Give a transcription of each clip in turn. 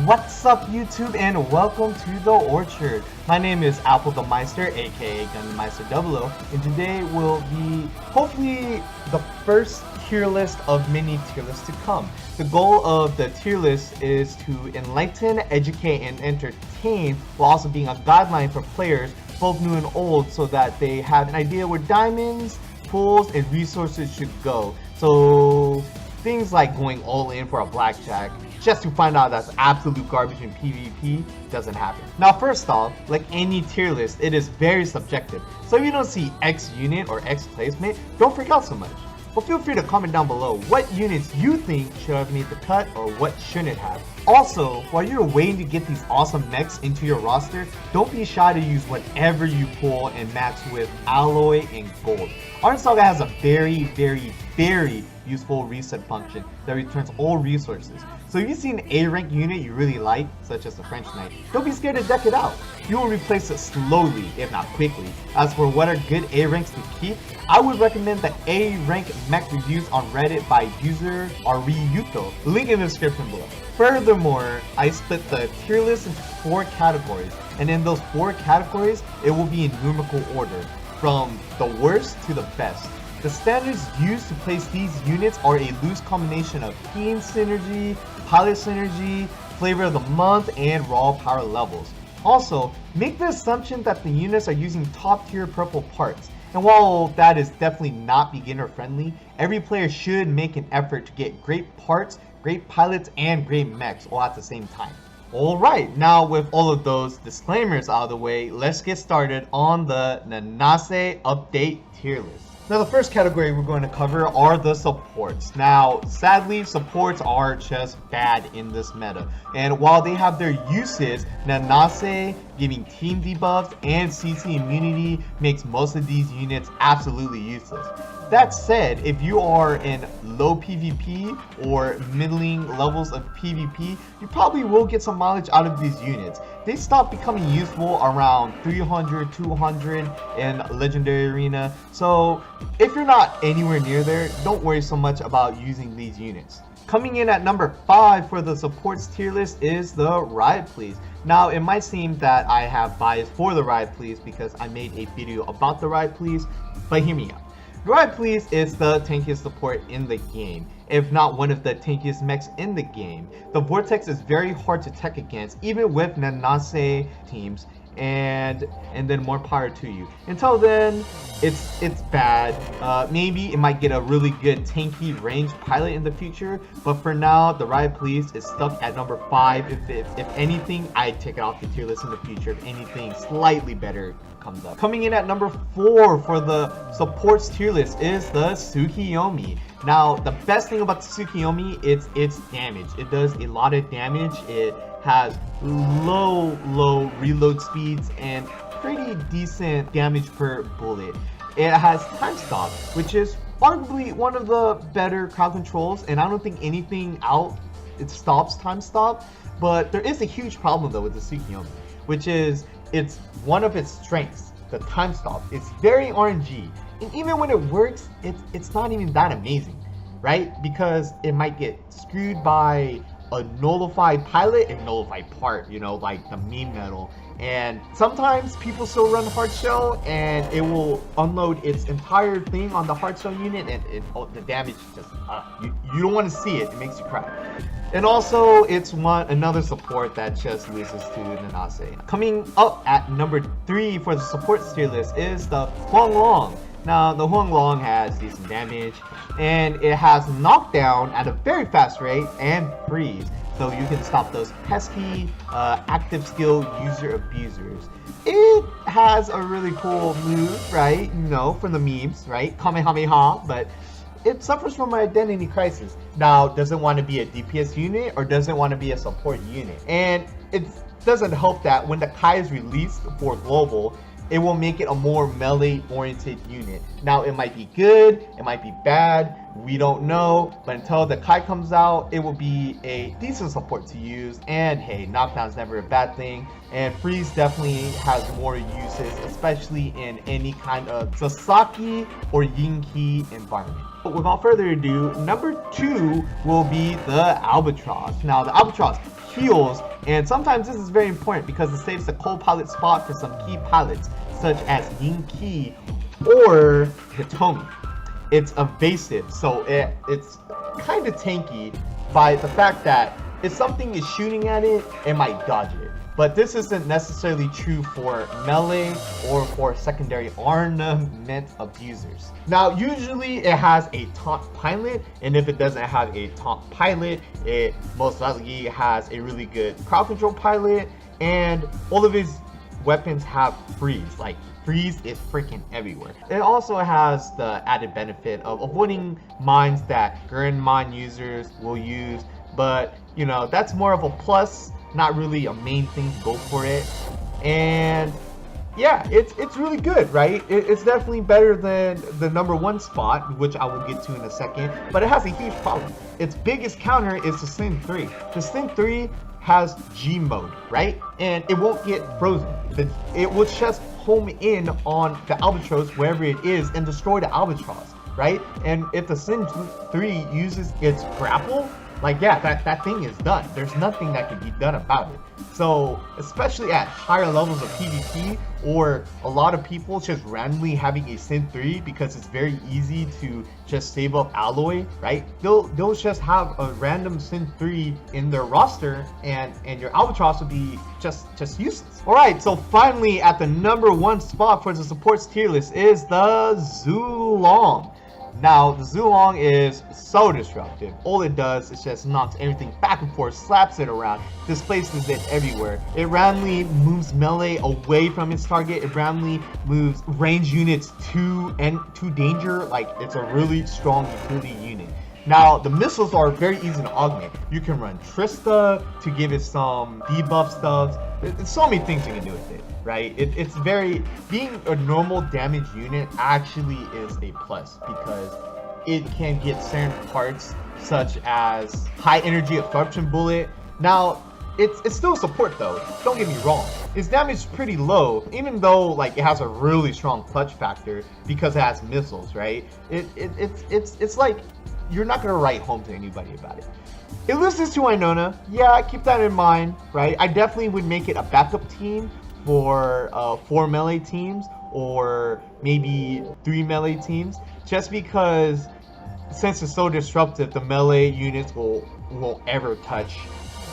What's up YouTube and welcome to the Orchard. My name is Apple the Meister, aka Gunmeister 00, and today will be hopefully the first tier list of many tier lists to come. The goal of the tier list is to enlighten, educate, and entertain while also being a guideline for players both new and old so that they have an idea where diamonds, pools, and resources should go. So things like going all in for a blackjack just to find out that's absolute garbage in PvP doesn't happen. Now first off, like any tier list, it is very subjective. So if you don't see X unit or X placement, don't freak out so much. But feel free to comment down below what units you think should have made the cut or what shouldn't have. Also, while you're waiting to get these awesome mechs into your roster, don't be shy to use whatever you pull and max with alloy and gold. Saga has a very useful reset function that returns all resources. So if you see an A rank unit you really like, such as the French Knight, don't be scared to deck it out. You will replace it slowly, if not quickly. As for what are good A ranks to keep, I would recommend the A rank mech reviews on Reddit by user Ariyuto, link in the description below. Furthermore, I split the tier list into 4 categories, and in those 4 categories, it will be in numerical order, from the worst to the best. The standards used to place these units are a loose combination of team synergy, pilot synergy, flavor of the month, and raw power levels. Also, make the assumption that the units are using top tier purple parts. And while that is definitely not beginner friendly, every player should make an effort to get great parts, great pilots, and great mechs all at the same time. Alright, now with all of those disclaimers out of the way, let's get started on the Nanase update tier list. Now the first category we're going to cover are the supports. Now sadly, supports are just bad in this meta, and while they have their uses, Nanase giving team debuffs and CC immunity makes most of these units absolutely useless. That said, if you are in low PvP or middling levels of PvP, you probably will get some mileage out of these units. They stop becoming useful around 300, 200 in Legendary Arena, so if you're not anywhere near there, don't worry so much about using these units. Coming in at number 5 for the supports tier list is the Riot Please. Now it might seem that I have bias for the Riot Please because I made a video about the Riot Please, but hear me out. Riot Please is the tankiest support in the game, if not one of the tankiest mechs in the game. The Vortex is very hard to tech against, even with Nanase teams, and then more power to you. Until then, it's bad. Maybe it might get a really good tanky range pilot in the future, but for now, the Riot Please is stuck at number 5. If anything, I'd take it off the tier list in the future if anything slightly better comes up. Coming in at number 4 for the supports tier list is the Tsukiyomi. Now, the best thing about the Tsukiyomi is its damage. It does a lot of damage. It has low reload speeds and pretty decent damage per bullet. It has time stop, which is arguably one of the better crowd controls, and I don't think anything out it stops time stop. But there is a huge problem though with the Tsukiyomi, which is it's one of its strengths, the time stop. It's very RNG, and even when it works, it's not even that amazing, right? Because it might get screwed by a nullified pilot and nullified part, you know, like the meme metal. And sometimes people still run hard shell and it will unload its entire thing on the hard shell unit, and the damage just you don't want to see it. It makes you cry. And also, it's another support that just loses to Nanase. Coming up at number 3 for the support tier list is the Huang Long. Now, the Huang Long has decent damage, and it has knockdown at a very fast rate and freeze, so you can stop those pesky active skill user abusers. It has a really cool move, right? You know, from the memes, right? Kamehameha, but it suffers from an identity crisis. Now, does it want to be a DPS unit or does it want to be a support unit? And it doesn't help that when the Kai is released for global, it will make it a more melee oriented unit. Now it might be good, it might be bad, we don't know, but until the Kai comes out, it will be a decent support to use. And hey, knockdown's never a bad thing, and freeze definitely has more uses, especially in any kind of Sasaki or Yinki environment. Without further ado, number 2 will be the Albatross. Now, the Albatross heals, and sometimes this is very important because it saves the co-pilot spot for some key pilots, such as Yin Ki or Hitomi. It's evasive, so it's kind of tanky by the fact that if something is shooting at it, it might dodge it. But this isn't necessarily true for melee or for secondary ornament abusers. Now, usually it has a taunt pilot, and if it doesn't have a taunt pilot, it most likely has a really good crowd control pilot, and all of his weapons have freeze. Like, freeze is freaking everywhere. It also has the added benefit of avoiding mines that Gurren mine users will use, but you know, that's more of a plus, not really a main thing to go for it. And yeah, it's really good, right? It's definitely better than the number 1 spot, which I will get to in a second, but it has a huge problem. Its biggest counter is the Sin 3. The Sin 3 has G mode, right? And it won't get frozen. It will just home in on the Albatross wherever it is and destroy the Albatross, right? And if the Sin 3 uses its grapple, like, yeah, that thing is done. There's nothing that can be done about it. So, especially at higher levels of PvP, or a lot of people just randomly having a Sin 3 because it's very easy to just save up alloy, right? They'll just have a random Sin 3 in their roster, and your Albatross will be just useless. Alright, so finally at the number 1 spot for the supports tier list is the Zulong. Now, the Zulong is so disruptive. All it does is just knocks everything back and forth, slaps it around, displaces it everywhere. It randomly moves melee away from its target. It randomly moves range units to danger. Like, it's a really strong utility unit. Now, the missiles are very easy to augment. You can run Trista to give it some debuff stuff. There's so many things you can do with it, right? It's very, being a normal damage unit actually is a plus because it can get certain parts such as high energy absorption bullet. Now, it's still support though, don't get me wrong. Its damage is pretty low, even though like it has a really strong clutch factor because it has missiles, right? It's like, you're not gonna write home to anybody about it. It listens to Inona. Yeah, keep that in mind, right? I definitely would make it a backup team for 4 melee teams or maybe 3 melee teams, just because since it's so disruptive, the melee units won't ever touch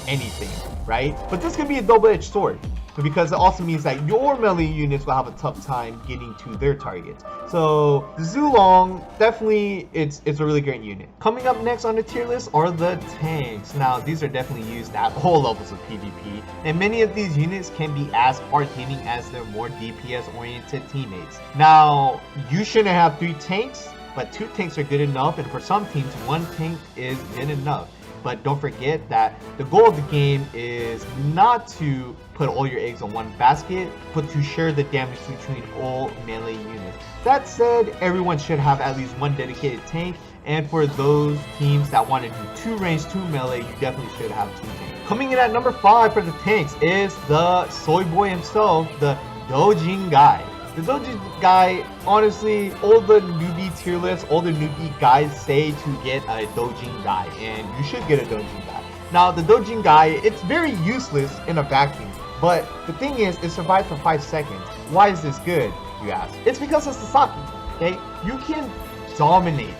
anything, right? But this can be a double-edged sword because it also means that your melee units will have a tough time getting to their targets. So the Zulong, definitely it's a really great unit. Coming up next on the tier list are the tanks. Now these are definitely used at all levels of PvP, and many of these units can be as hard hitting as their more DPS oriented teammates. Now you shouldn't have 3 tanks, but 2 tanks are good enough, and for some teams 1 tank is good enough. But don't forget that the goal of the game is not to put all your eggs on one basket, but to share the damage between all melee units. That said, everyone should have at least 1 dedicated tank, and for those teams that want to do 2 range, 2 melee, you definitely should have 2 tanks. Coming in at number 5 for the tanks is the soy boy himself, the Dojin guy. The Dojin guy, honestly, all the newbie tier lists, all the newbie guys say to get a Dojin guy, and you should get a Dojin guy. Now, the Dojin guy, it's very useless in a vacuum, but the thing is, it survives for 5 seconds. Why is this good, you ask? It's because of Sasaki, okay? You can dominate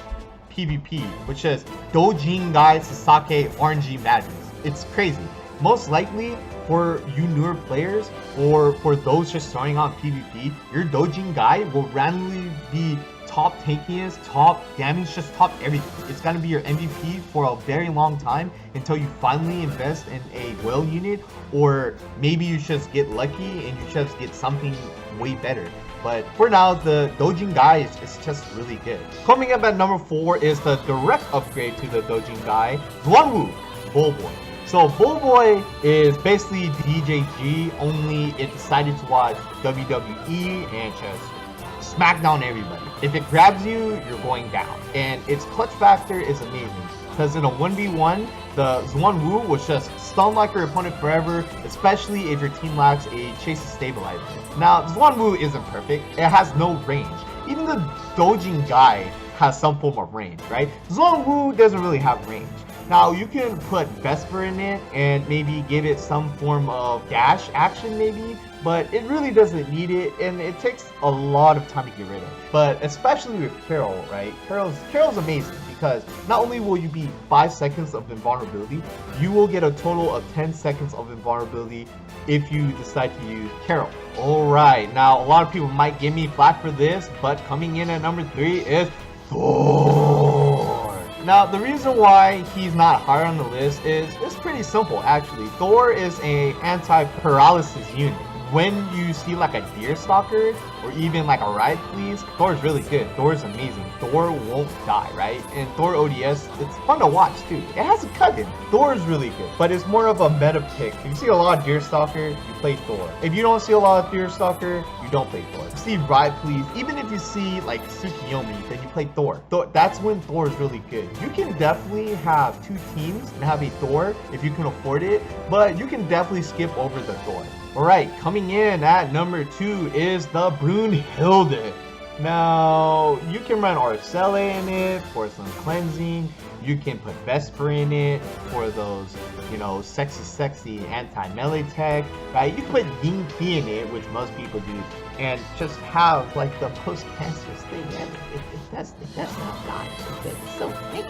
PvP with just Dojin guy Sasaki RNG madness. It's crazy. Most likely, for you newer players, or for those just starting on PvP, your Dojin guy will randomly be top tankiest, top damage, just top everything. It's gonna be your MVP for a very long time until you finally invest in a whale unit, or maybe you just get lucky and you just get something way better. But for now, the Dojin guy is just really good. Coming up at number 4 is the direct upgrade to the Dojin guy, Zwanwu, Bull Boy. So Bull Boy is basically DJG, only it decided to watch WWE and just smack down everybody. If it grabs you, you're going down. And its clutch factor is amazing, because in a 1v1, the Zwanwu will just stun like your opponent forever, especially if your team lacks a chase stabilizer. Now, Zwanwu isn't perfect, it has no range. Even the Dojin guy has some form of range, right? Zhongwu doesn't really have range. Now you can put Vesper in it and maybe give it some form of dash action maybe, but it really doesn't need it, and it takes a lot of time to get rid of. But especially with Carol, right? Carol's amazing because not only will you be 5 seconds of invulnerability, you will get a total of 10 seconds of invulnerability if you decide to use Carol. Alright, now a lot of people might give me flack for this, but coming in at number 3 is Thor. Now, the reason why he's not higher on the list is it's pretty simple, actually. Thor is a anti-paralysis unit. When you see like a deer stalker or even like a riot police, Thor is really good. Thor is amazing. Thor won't die, right? And Thor ODS, it's fun to watch too. It has a cut-in. Thor is really good, but it's more of a meta pick. If you see a lot of deer stalker, you play Thor. If you don't see a lot of deer stalker, you don't play Thor. If you see riot police, even if you see like Tsukiyomi, then you play Thor. That's when Thor is really good. You can definitely have 2 teams and have a Thor if you can afford it, but you can definitely skip over the Thor. Alright, coming in at number 2 is the Brunhilde. Now, you can run Arcelle in it for some cleansing. You can put Vesper in it for those, you know, sexy anti-melee tech, right? You can put Dinky in it, which most people do, and just have like the post-cancerous thing ever. It does not die. It's so thick.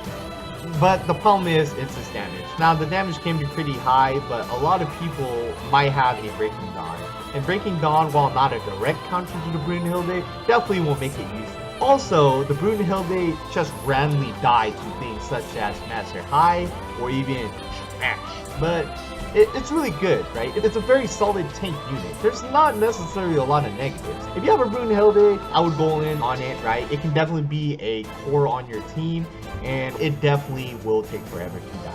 But the problem is, it's its damage. Now, the damage can be pretty high, but a lot of people might have a Breaking Dawn. And Breaking Dawn, while not a direct counter to the Brunhilde, definitely will make it useful. Also, the Brunhilde just randomly die to things such as Master High or even Shamash. But it's really good, right? It's a very solid tank unit. There's not necessarily a lot of negatives. If you have a Brunhilde, I would go in on it, right? It can definitely be a core on your team, and it definitely will take forever to die.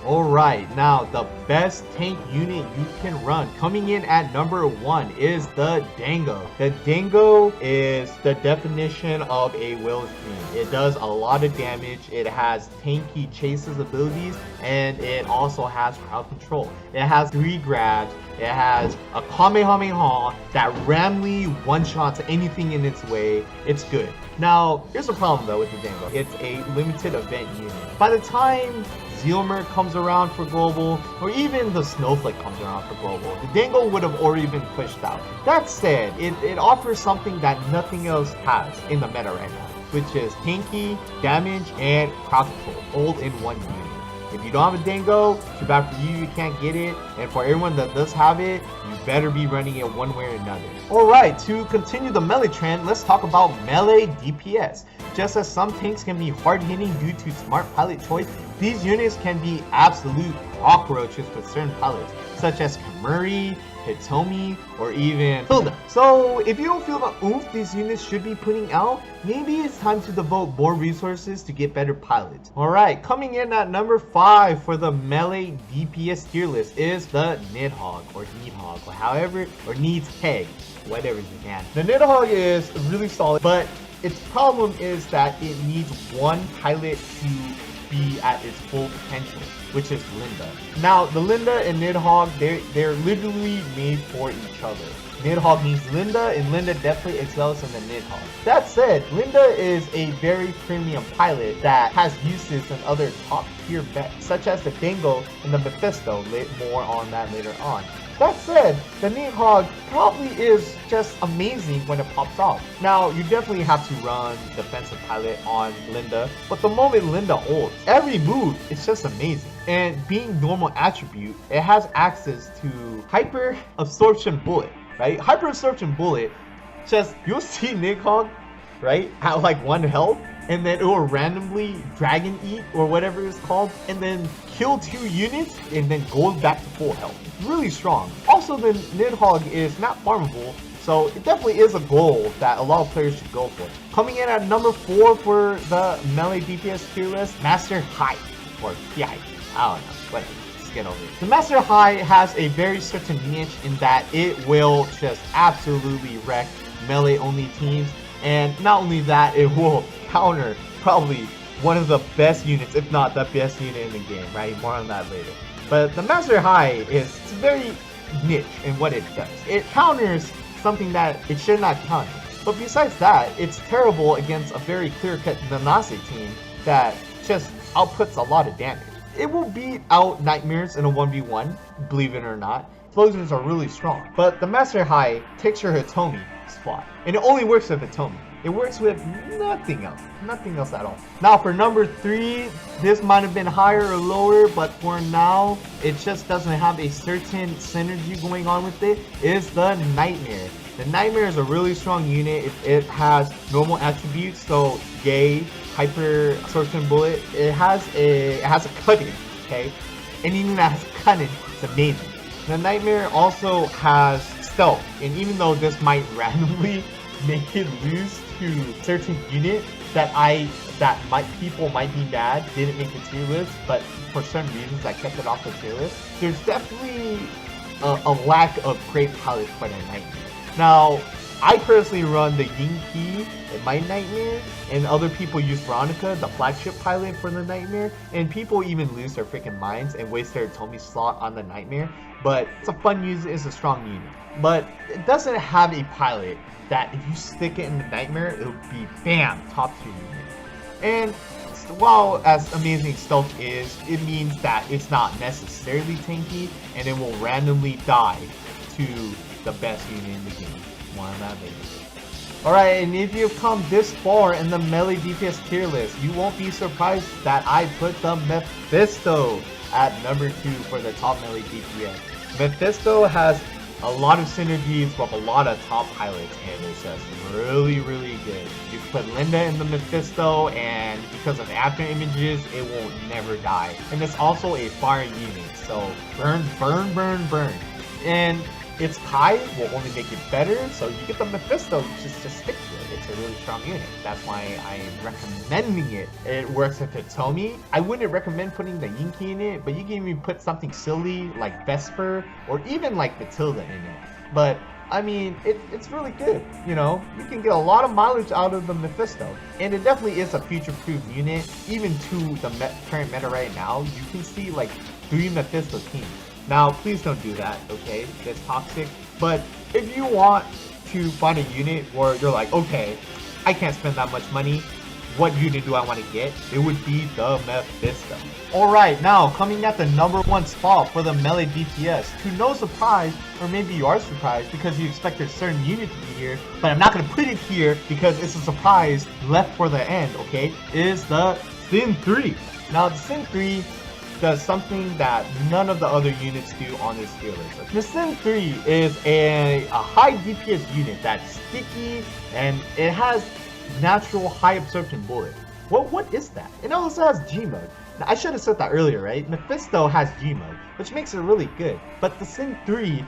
Alright, now the best tank unit you can run, coming in at number 1 is the Dango. The Dango is the definition of a Will's Dream. It does a lot of damage, it has tanky chases abilities, and it also has crowd control. It has 3 grabs, it has a Kamehameha that randomly one-shots anything in its way. It's good. Now, here's the problem though with the Dango. It's a limited event unit. By the time Zealmer comes around for global, or even the Snowflake comes around for global, the Dango would have already been pushed out. That said, it offers something that nothing else has in the meta right now, which is tanky, damage, and crowd control, all in one unit. If you don't have a Dango, too bad for you, you can't get it. And for everyone that does have it, you better be running it one way or another. Alright, to continue the melee trend, let's talk about melee DPS. Just as some tanks can be hard-hitting due to smart pilot choice, these units can be absolute cockroaches with certain pilots, such as Kamuri, Hitomi, or even Hilda. So if you don't feel the oomph these units should be putting out, maybe it's time to devote more resources to get better pilots. Alright, coming in at number 5 for the melee DPS tier list is the Nidhogg, or Needhogg, or however, or Needhegg, whatever you can. The Nidhogg is really solid, but its problem is that it needs one pilot to be at its full potential, which is Linda. Now, the Linda and Nidhogg, they're literally made for each other. Nidhogg needs Linda, and Linda definitely excels in the Nidhogg. That said, Linda is a very premium pilot that has uses in other top tier vets, such as the Dango and the Mephisto. More on that later on. That said, the Nidhogg probably is just amazing when it pops off. Now, you definitely have to run defensive pilot on Linda, but the moment Linda ults, every move is just amazing. And being normal attribute, it has access to Hyper Absorption Bullet, right? Hyper Absorption Bullet, just, you'll see Nidhogg, right, at like 1 health, and then it will randomly Dragon Eat or whatever it's called, and then kill 2 units and then go back to full health. Really strong. Also, the Nidhogg is not farmable, so it definitely is a goal that a lot of players should go for. Coming in at number 4 for the melee DPS tier list, Master High, or PI. I don't know, whatever. Let's get over it. The Master High has a very certain niche in that it will just absolutely wreck melee only teams, and not only that, it will counter probably one of the best units, if not the best unit in the game, right? More on that later. But the Master High is very niche in what it does. It counters something that it should not counter. But besides that, it's terrible against a very clear-cut Nanase team that just outputs a lot of damage. It will beat out Nightmares in a 1v1, believe it or not. Explosions are really strong. But the Master High takes your Hitomi spot. And it only works with Hitomi. It works with nothing else at all. Now for number 3, this might have been higher or lower, but for now, it just doesn't have a certain synergy going on with it, is the Nightmare. The Nightmare is a really strong unit. It has normal attributes, so Gay, Hyper Absorption Bullet. It has a cutting, okay? Anything that has cutting is amazing. The Nightmare also has stealth, and even though this might randomly make it lose to certain unit that people might be mad didn't make the tier list, but for certain reasons I kept it off the tier list. There's definitely a lack of great pilots for the Nightmare. Now, I personally run the Yinki in my Nightmare, and other people use Veronica, the flagship pilot for the Nightmare, and people even lose their freaking minds and waste their Tomi slot on the Nightmare. But it's a fun use, it's a strong unit. But it doesn't have a pilot that if you stick it in the Nightmare, it'll be BAM! Top tier unit. And while as amazing stealth is, it means that it's not necessarily tanky, and it will randomly die to the best unit in the game. One of that baby. Alright, and if you've come this far in the melee DPS tier list, you won't be surprised that I put the Mephisto at number 2 for the top melee DPS. Mephisto has a lot of synergies with a lot of top pilots, and it's just really, really good. You can put Linda in the Mephisto, and because of after images, it will never die. And it's also a fire unit, so burn, burn, burn, burn. And its Kai will only make it better, so you get the Mephisto, just stick to it. It's a really strong unit. That's why I am recommending it. It works with Hitomi. I wouldn't recommend putting the Yinki in it, but you can even put something silly like Vesper, or even like Matilda in it. But I mean, it's really good, you know? You can get a lot of mileage out of the Mephisto. And it definitely is a future-proof unit. Even to the current meta right now, you can see like 3 Mephisto teams. Now, please don't do that, okay? That's toxic. But if you want to find a unit where you're like, okay, I can't spend that much money, what unit do I want to get? It would be the Mephisto. Alright, now coming at the number 1 spot for the melee DPS, to no surprise, or maybe you are surprised because you expect a certain unit to be here, but I'm not going to put it here because it's a surprise left for the end, okay? Is the Sin 3. Now, the Sin 3 does something that none of the other units do on this tier list. The Sin 3 is a high DPS unit that's sticky, and it has natural high absorption bullet. What is that? It also has G mode. Now, I should have said that earlier, right? Mephisto has G mode, which makes it really good, but the Sin 3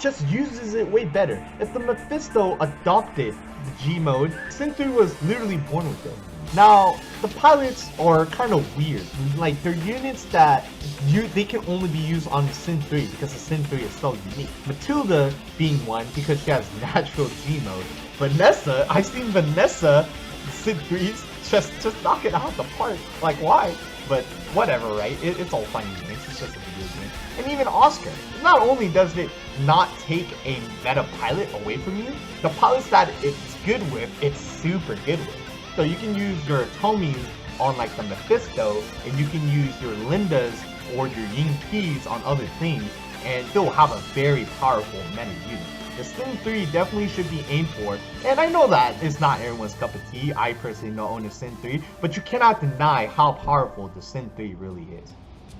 just uses it way better. If the Mephisto adopted the G mode, Sin 3 was literally born with it. Now, the pilots are kind of weird. Like, they're units that they can only be used on the Sin 3 because the Sin 3 is so unique. Matilda being one because she has natural G mode. Vanessa, I've seen Vanessa Sin 3s just knock it out of the park. Like, why? But whatever, right? It's all fun and games. It's just a video game. And even Oscar. Not only does it not take a meta pilot away from you, the pilots that it's good with, it's super good with. So you can use your Tomis on like the Mephisto, and you can use your Lindas or your Yinkis on other things, and still have a very powerful meta unit. The Sin 3 definitely should be aimed for, and I know that it's not everyone's cup of tea. I personally don't own a Sin 3, but you cannot deny how powerful the Sin 3 really is.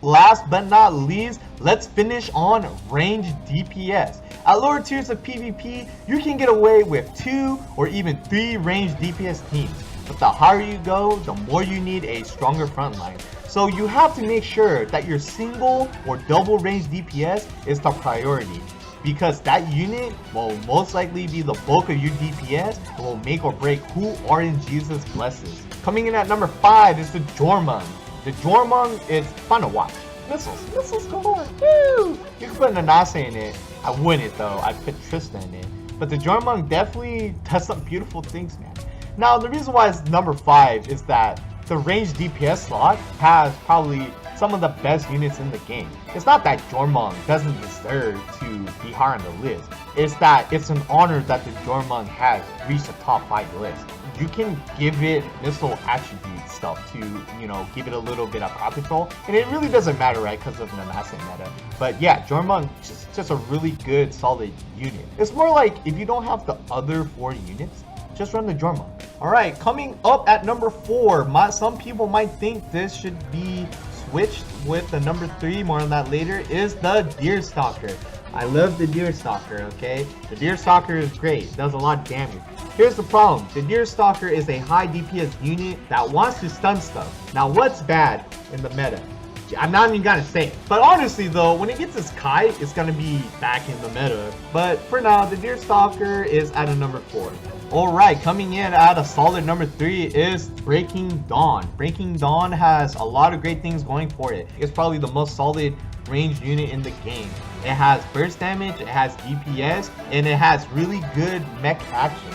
Last but not least, let's finish on range DPS. At lower tiers of PvP, you can get away with 2 or even 3 range DPS teams. But the higher you go, the more you need a stronger front line. So you have to make sure that your single or double range DPS is the priority, because that unit will most likely be the bulk of your DPS and will make or break who RNGesus blesses. Coming in at number 5 is the Jormung. The Jormung is fun to watch. Missiles galore. Woo! You can put Nanase in it. I wouldn't though. I put Trista in it. But the Jormung definitely does some beautiful things, man. Now, the reason why it's number 5 is that the ranged DPS slot has probably some of the best units in the game. It's not that Jormung doesn't deserve to be higher on the list, is that it's an honor that the Jormung has reached the top 5 list. You can give it missile attribute stuff to, you know, give it a little bit of crowd control, and it really doesn't matter, right, because of Nanase meta. But yeah, Jormung just a really good, solid unit. It's more like if you don't have the other 4 units, just run the Jormung. Alright, coming up at number 4, some people might think this should be switched with the number 3, more on that later, is the Deerstalker. I love the Deerstalker, okay? The Deerstalker is great, it does a lot of damage. Here's the problem, the Deerstalker is a high DPS unit that wants to stun stuff. Now what's bad in the meta? I'm not even gonna say it. But honestly though, when it gets its kite, it's gonna be back in the meta. But for now, the Deerstalker is at a number 4. Alright, coming in at a solid number 3 is Breaking Dawn. Breaking Dawn has a lot of great things going for it. It's probably the most solid ranged unit in the game. It has burst damage, it has DPS, and it has really good mech action.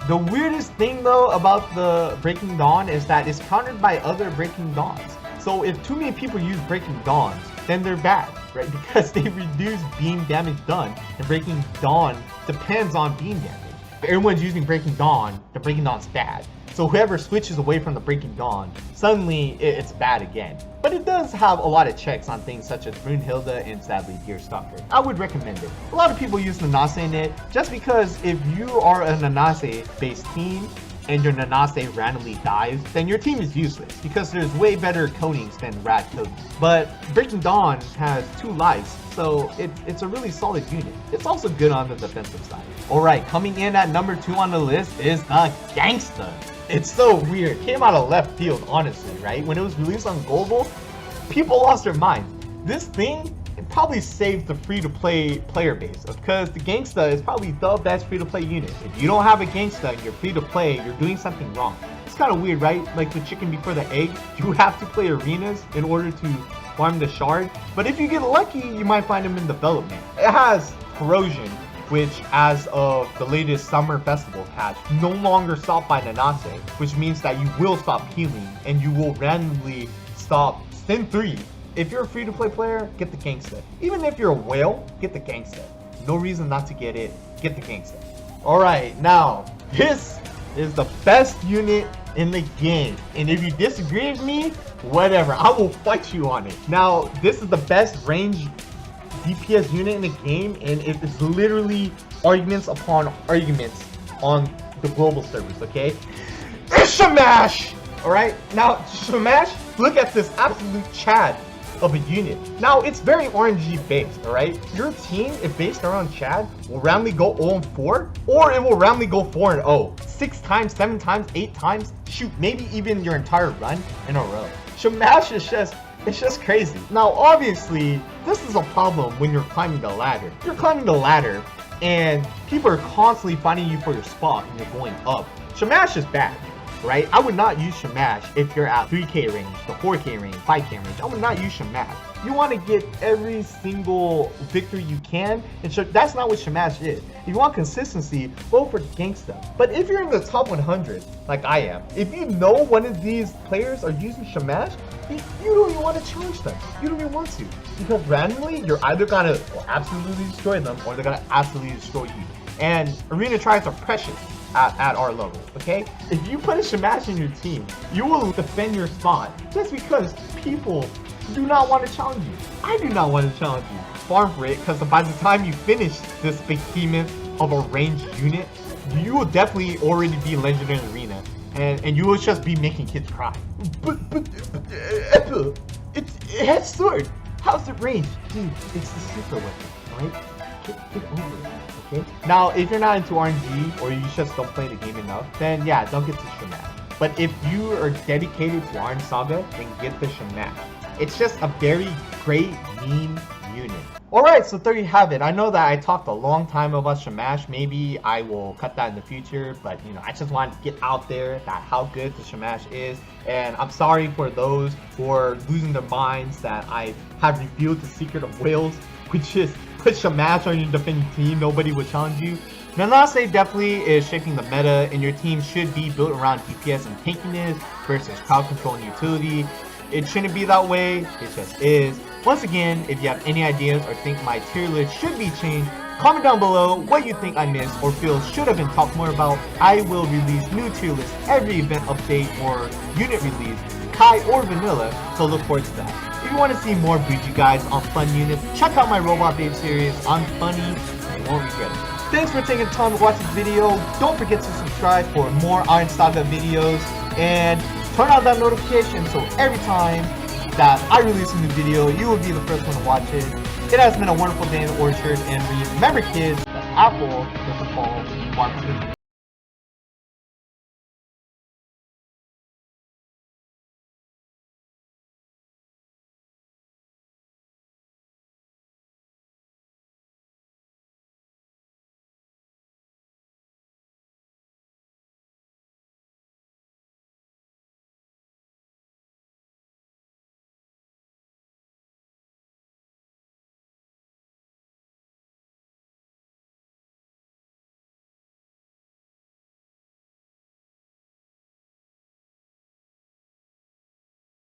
The weirdest thing though about the Breaking Dawn is that it's countered by other Breaking Dawns. So if too many people use Breaking Dawns, then they're bad, right? Because they reduce beam damage done, and Breaking Dawn depends on beam damage. If everyone's using Breaking Dawn, the Breaking Dawn's bad. So whoever switches away from the Breaking Dawn, suddenly it's bad again. But it does have a lot of checks on things such as Brunhilde and sadly Deerstalker. I would recommend it. A lot of people use Nanase in it just because if you are a Nanase based team and your Nanase randomly dies, then your team is useless because there's way better coatings than rad coatings. But Breaking Dawn has 2 lives, so it's a really solid unit. It's also good on the defensive side. Alright, coming in at number 2 on the list is the Gangsta. It's so weird. It came out of left field, honestly, right? When it was released on Global, people lost their minds. This thing, it probably saved the free-to-play player base because the Gangsta is probably the best free-to-play unit. If you don't have a Gangsta and you're free-to-play, you're doing something wrong. It's kind of weird, right? Like the chicken before the egg. You have to play arenas in order to farm the shard. But if you get lucky, you might find them in development. It has corrosion, which as of the latest summer festival patch, no longer stopped by Nanase, which means that you will stop healing and you will randomly stop Sin 3. If you're a free-to-play player, get the Gangsta. Even if you're a whale, get the Gangsta. No reason not to get it, get the Gangsta. Alright, now, this is the best unit in the game. And if you disagree with me, whatever, I will fight you on it. Now, this is the best range DPS unit in the game, and it is literally arguments upon arguments on the global servers, okay? It's Shamash! Alright, now Shamash, look at this absolute Chad of a unit. Now, it's very RNG based, alright? Your team, if based around Chad, will randomly go 0-4, or it will randomly go 4-0. 6 times, 7 times, 8 times, shoot, maybe even your entire run in a row. Shamash is it's just crazy. Now, obviously, this is a problem when you're climbing the ladder. You're climbing the ladder, and people are constantly fighting you for your spot when you're going up. Shamash is bad, right? I would not use Shamash if you're at 3k range, the 4k range, 5k range. I would not use Shamash. You want to get every single victory you can, and that's not what Shamash is. If you want consistency, go for Gangsta. But if you're in the top 100, like I am, if you know one of these players are using Shamash, you don't even want to challenge them. You don't even want to. Because randomly, you're either gonna absolutely destroy them or they're gonna absolutely destroy you. And arena tries are precious at our level, okay? If you put a Shamash in your team, you will defend your spot just because people do not want to challenge you. I do not want to challenge you. Farm for it, because by the time you finish this behemoth of a ranged unit, you will definitely already be legendary in arena. And you will just be making kids cry. But it has sword. How's it ranged? Dude, it's the super weapon, alright? Get over it, okay? Now, if you're not into RNG or you just don't play the game enough, then yeah, don't get the Shamash. But if you are dedicated to Orange Saga, then get the Shamash. It's just a very great meme unit. Alright, so there you have it. I know that I talked a long time about Shamash. Maybe I will cut that in the future, but you know, I just wanted to get out there that how good the Shamash is. And I'm sorry for those who are losing their minds that I have revealed the secret of whales, which is put Shamash on your defending team, nobody will challenge you. Nanase definitely is shaping the meta, and your team should be built around DPS and tankiness versus crowd control and utility. It shouldn't be that way, it just is. Once again, if you have any ideas or think my tier list should be changed, comment down below what you think I missed or feel should have been talked more about. I will release new tier lists every event update or unit release, Kai or Vanilla, so look forward to that. If you want to see more bougie guides on fun units, check out my Robot Babe series. I'm funny, you won't regret it. Thanks for taking the time to watch this video. Don't forget to subscribe for more Iron Saga videos and turn on that notification so every time that I release a new video, you will be the first one to watch it. It has been a wonderful day in the orchard, and remember kids, the apple doesn't fall far from the tree.